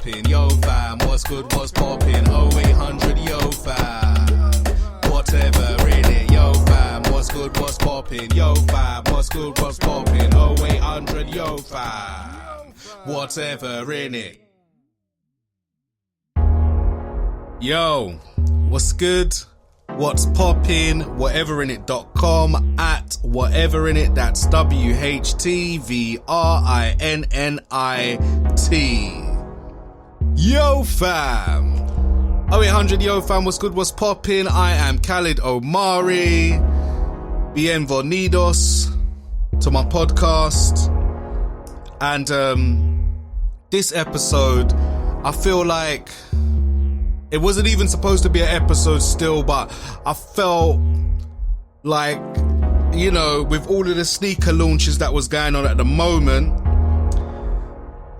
poppin', yo fam, what's good, what's poppin', 0800 yo fam, whatever in it, yo fam, what's good, what's poppin', yo fam, what's good, what's poppin', 0800 yo fam, whatever in it. Yo, what's good? What's poppin'? WhateverInnit.com at WhateverInnit. That's WHTVRINNIT. Yo fam. 0800 yo fam, what's good? What's poppin'? I am Khalid Omari. Bienvenidos to my podcast. And this episode, I feel like it wasn't even supposed to be an episode still, but I felt like, you know, with all of the sneaker launches that was going on at the moment,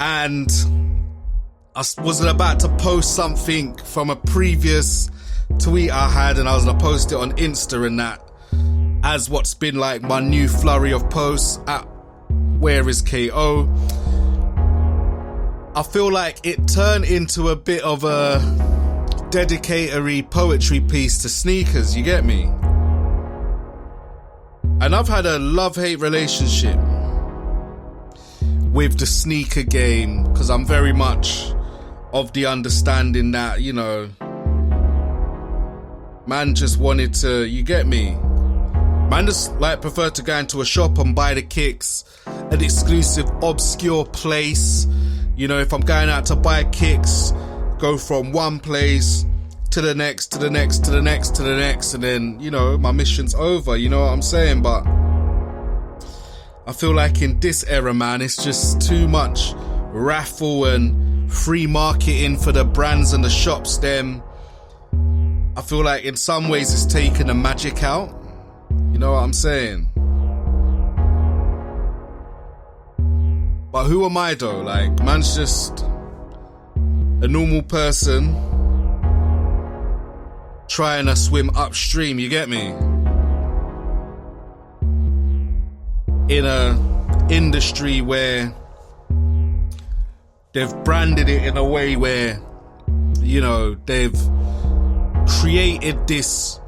and I was about to post something from a previous tweet I had, and I was going to post it on Insta and that, as what's been like my new flurry of posts at Where is KO. I feel like it turned into a bit of a dedicatory poetry piece to sneakers, you get me? And I've had a love-hate relationship with the sneaker game, because I'm very much of the understanding that, you know, man just wanted to, you get me? Man just like preferred to go into a shop and buy the kicks, an exclusive obscure place. You know, if I'm going out to buy kicks, go from one place to the next, to the next, to the next, to the next, and then, you know, my mission's over, you know what I'm saying? But I feel like in this era, man, it's just too much raffle and free marketing for the brands and the shops. Them, I feel like in some ways it's taken the magic out, you know what I'm saying? But who am I though? Like, man's just a normal person trying to swim upstream, you get me? In a industry where they've branded it in a way where, you know, they've created this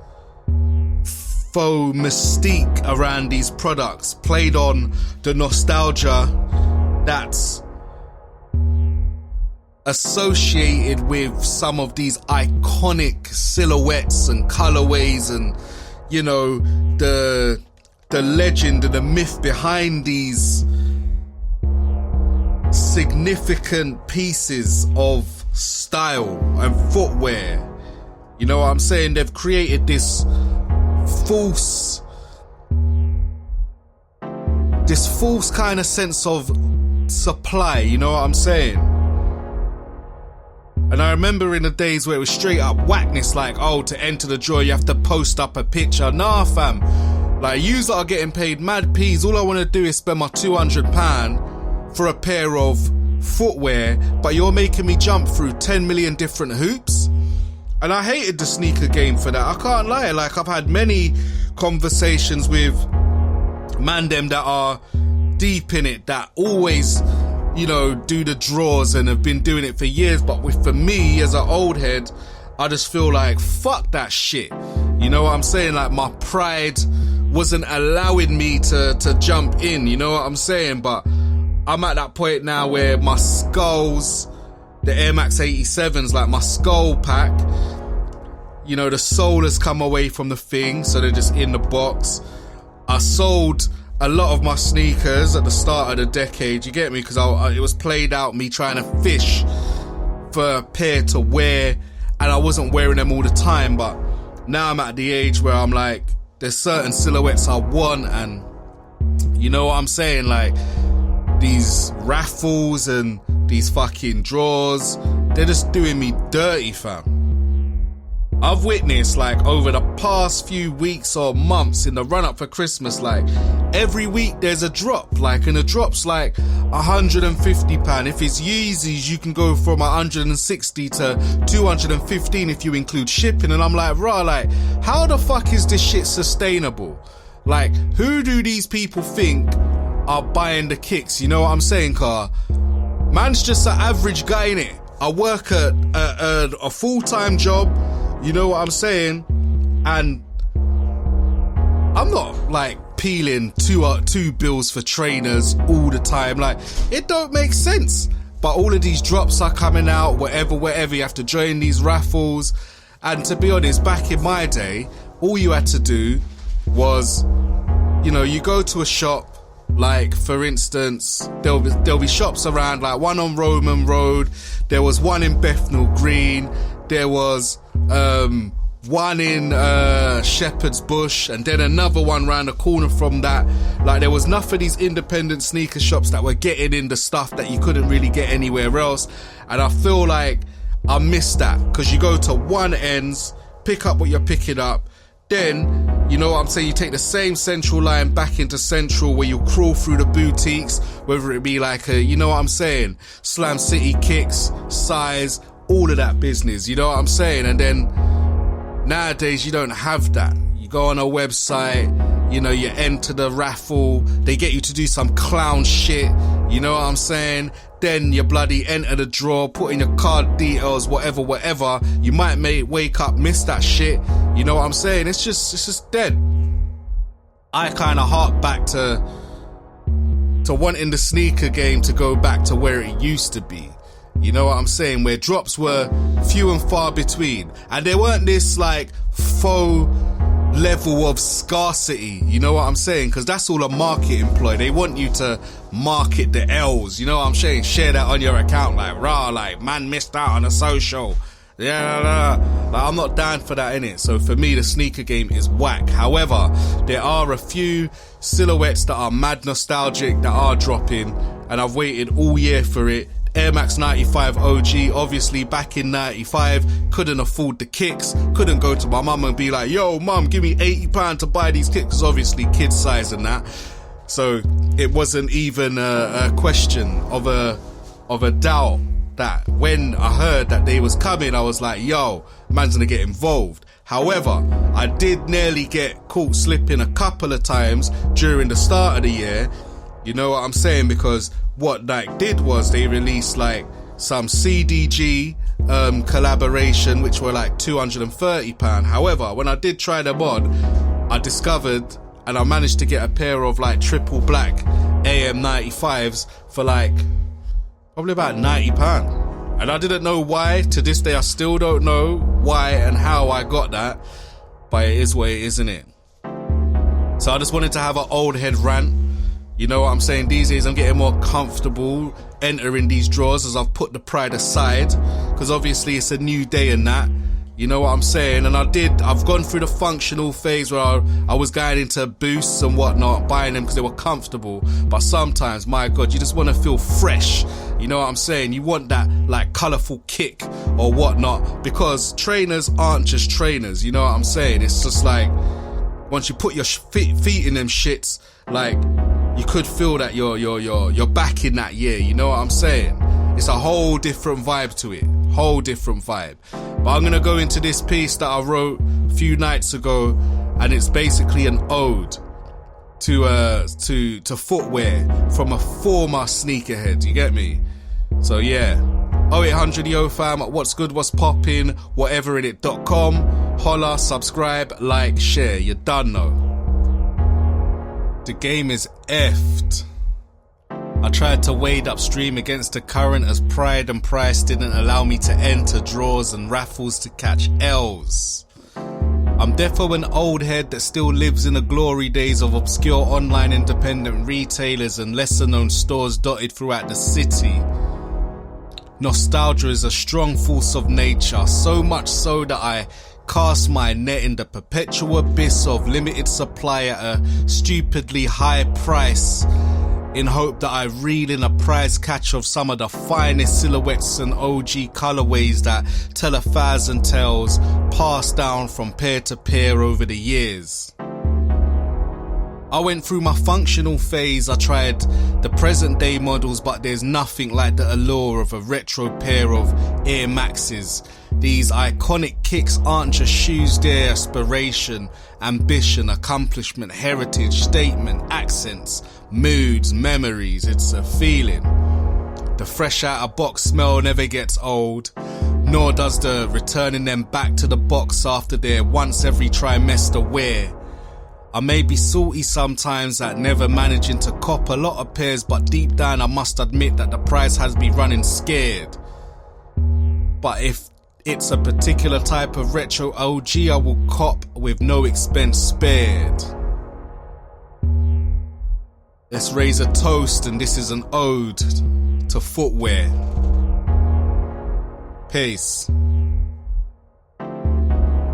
faux mystique around these products, played on the nostalgia that's associated with some of these iconic silhouettes and colorways, and, you know, the legend and the myth behind these significant pieces of style and footwear. You know what I'm saying? They've created this false kind of sense of supply, you know what I'm saying? And I remember in the days where it was straight up whackness, like, oh, to enter the draw you have to post up a picture. Nah fam, like, yous that are getting paid mad peas, all I want to do is spend my £200 for a pair of footwear, but you're making me jump through 10 million different hoops. And I hated the sneaker game for that, I can't lie. Like, I've had many conversations with man them that are deep in it, that always, you know, do the draws and have been doing it for years. But for me, as an old head, I just feel like, fuck that shit. You know what I'm saying? Like, my pride wasn't allowing me to jump in, you know what I'm saying? But I'm at that point now where my skulls, the Air Max 87s, like my skull pack, you know, the sole has come away from the thing, so they're just in the box. I sold a lot of my sneakers at the start of the decade, you get me? Because it was played out me trying to fish for a pair to wear, and I wasn't wearing them all the time. But now I'm at the age where I'm like, there's certain silhouettes I want, and you know what I'm saying? Like, these raffles and these fucking draws, they're just doing me dirty, fam. I've witnessed, like, over the past few weeks or months in the run-up for Christmas, like, every week there's a drop, like, and the drop's like £150. If it's Yeezys, you can go from 160 to 215 if you include shipping. And I'm like, rah, like, how the fuck is this shit sustainable? Like, who do these people think are buying the kicks? You know what I'm saying, car? Man's just an average guy, innit? I work at a full-time job, you know what I'm saying? And I'm not like peeling two bills for trainers all the time. Like, it don't make sense. But all of these drops are coming out, whatever, you have to join these raffles. And to be honest, back in my day, all you had to do was, you know, you go to a shop, like, for instance, there'll be shops around, like one on Roman Road, there was one in Bethnal Green, there was one in Shepherd's Bush, and then another one round the corner from that. Like, there was enough of these independent sneaker shops that were getting in the stuff that you couldn't really get anywhere else. And I feel like I missed that, because you go to one ends, pick up what you're picking up, then, you know what I'm saying, you take the same Central line back into Central, where you crawl through the boutiques, whether it be like a, you know what I'm saying, Slam City Kicks, Size, all of that business, you know what I'm saying? And then nowadays you don't have that. You go on a website, you know, you enter the raffle, they get you to do some clown shit, you know what I'm saying? Then you bloody enter the draw, put in your card details, whatever. You might wake up, miss that shit. You know what I'm saying? It's just dead. I kind of hark back to wanting the sneaker game to go back to where it used to be. You know what I'm saying? Where drops were few and far between. And there weren't this like faux level of scarcity, you know what I'm saying? Because that's all a marketing ploy. They want you to market the L's, you know what I'm saying? Share that on your account, like, rah, like, man missed out on a social. Yeah, like, I'm not down for that, innit? So for me, the sneaker game is whack. However, there are a few silhouettes that are mad nostalgic that are dropping, and I've waited all year for it. Air Max 95 OG, obviously back in 95, couldn't afford the kicks, couldn't go to my mum and be like, yo mum, give me £80 to buy these kicks, because obviously kid size and that. So it wasn't even a question of a doubt that when I heard that they was coming, I was like, yo, man's gonna get involved. However, I did nearly get caught slipping a couple of times during the start of the year, you know what I'm saying, because what like did was they released like some CDG collaboration, which were like £230. However, when I did try them on, I discovered, and I managed to get a pair of like triple black AM95s for like probably about £90. And I didn't know why. To this day I still don't know why and how I got that, but it is what it is, isn't it? So I just wanted to have an old head rant. You know what I'm saying? These days I'm getting more comfortable entering these draws as I've put the pride aside, because obviously it's a new day and that. You know what I'm saying? And I've gone through the functional phase where I was going into boosts and whatnot, buying them because they were comfortable. But sometimes, my God, you just want to feel fresh. You know what I'm saying? You want that like colourful kick or whatnot, because trainers aren't just trainers. You know what I'm saying? It's just like, once you put your feet in them shits, like, you could feel that you're back in that year, you know what I'm saying? It's a whole different vibe to it, whole different vibe. But I'm gonna go into this piece that I wrote a few nights ago, and it's basically an ode to footwear from a former sneakerhead, you get me? So yeah, 0800 yo fam, what's good, what's poppin', whateverinnit.com, holla, subscribe, like, share, you done know. The game is effed. I tried to wade upstream against the current as pride and price didn't allow me to enter draws and raffles to catch L's. I'm defo an old head that still lives in the glory days of obscure online independent retailers and lesser known stores dotted throughout the city. Nostalgia is a strong force of nature, so much so that I cast my net in the perpetual abyss of limited supply at a stupidly high price, in hope that I reel in a prize catch of some of the finest silhouettes and OG colorways that tell 1,000 tales passed down from peer to peer over the years. I went through my functional phase, I tried the present day models, but there's nothing like the allure of a retro pair of Air Maxes. These iconic kicks aren't just shoes, they're aspiration, ambition, accomplishment, heritage, statement, accents, moods, memories. It's a feeling. The fresh out of box smell never gets old, nor does the returning them back to the box after their once every trimester wear. I may be salty sometimes at never managing to cop a lot of pairs, but deep down I must admit that the price has me running scared. But if it's a particular type of retro OG, I will cop with no expense spared. Let's raise a toast, and this is an ode to footwear. Peace.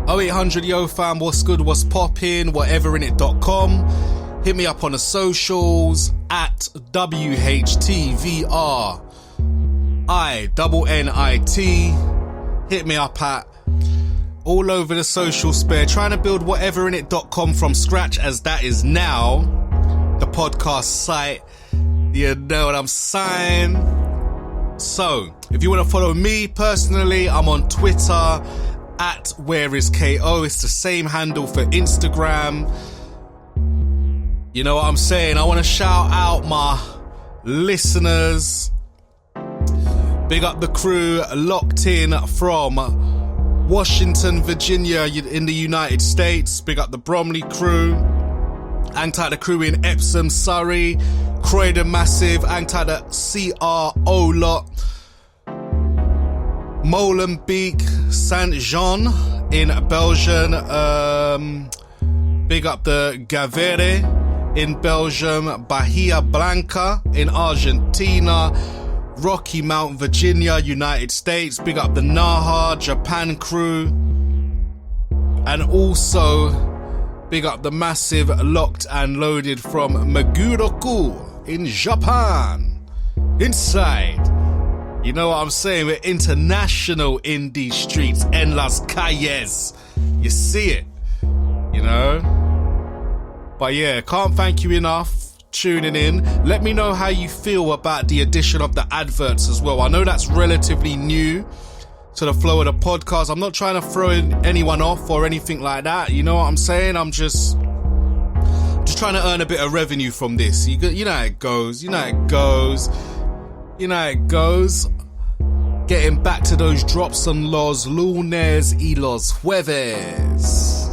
0800 yo fam, what's good, what's poppin', WHTVRINNIT.com. Hit me up on the socials at WHTVRINNIT. Hit me up at all over the social spare. Trying to build WHTVRINNIT.com from scratch, as that is now the podcast site. You know what I'm saying? So, if you want to follow me personally, I'm on Twitter at whereisKO. It's the same handle for Instagram. You know what I'm saying? I want to shout out my listeners. Big up the crew locked in from Washington, Virginia in the United States. Big up the Bromley crew. Hang tight the crew in Epsom, Surrey. Croydon Massive. Hang tight the CRO lot. Molenbeek, Saint-Jean in Belgium. Big up the Gavere in Belgium. Bahia Blanca in Argentina. Rocky Mount, Virginia, United States. Big up the Naha, Japan crew. And also big up the massive locked and loaded from Maguroku in Japan. Inside. You know what I'm saying? We're international in these streets, en las calles. You see it, you know? But yeah, can't thank you enough tuning in. Let me know how you feel about the addition of the adverts as well. I know that's relatively new to the flow of the podcast. I'm not trying to throw anyone off or anything like that. You know what I'm saying? I'm just trying to earn a bit of revenue from this. You know how it goes. You know how it goes. You know how it goes. Getting back to those drops on los lunes y los jueves.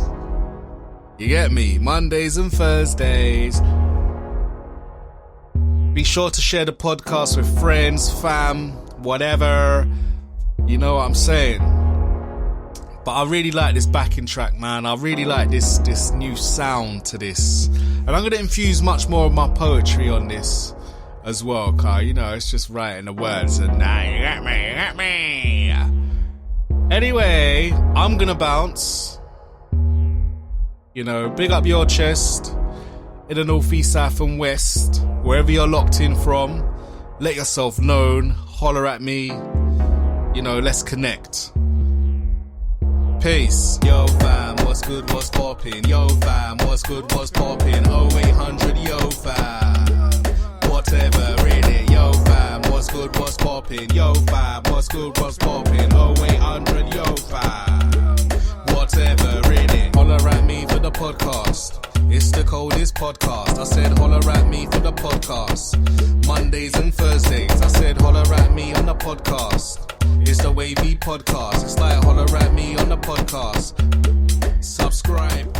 You get me? Mondays and Thursdays. Be sure to share the podcast with friends, fam, whatever. You know what I'm saying? But I really like this backing track, man. I really like this new sound to this. And I'm going to infuse much more of my poetry on this as well, Kai. You know, it's just writing the words and now you got me. Anyway, I'm gonna bounce. You know, big up your chest in the north, east, south and west. Wherever you're locked in from, let yourself known. Holler at me. You know, let's connect. Peace. Yo fam, what's good, what's poppin'? Yo fam, what's good, what's poppin'? 0800 yo fam. Whatever in it, yo fam, what's good, what's poppin'? Yo fam, what's good, what's poppin'? 0800 yo fam, whatever in it. Holler at me for the podcast. It's the coldest podcast. I said holler at me for the podcast. Mondays and Thursdays. I said holler at me on the podcast. It's the Wavy podcast. It's like holler at me on the podcast. Subscribe.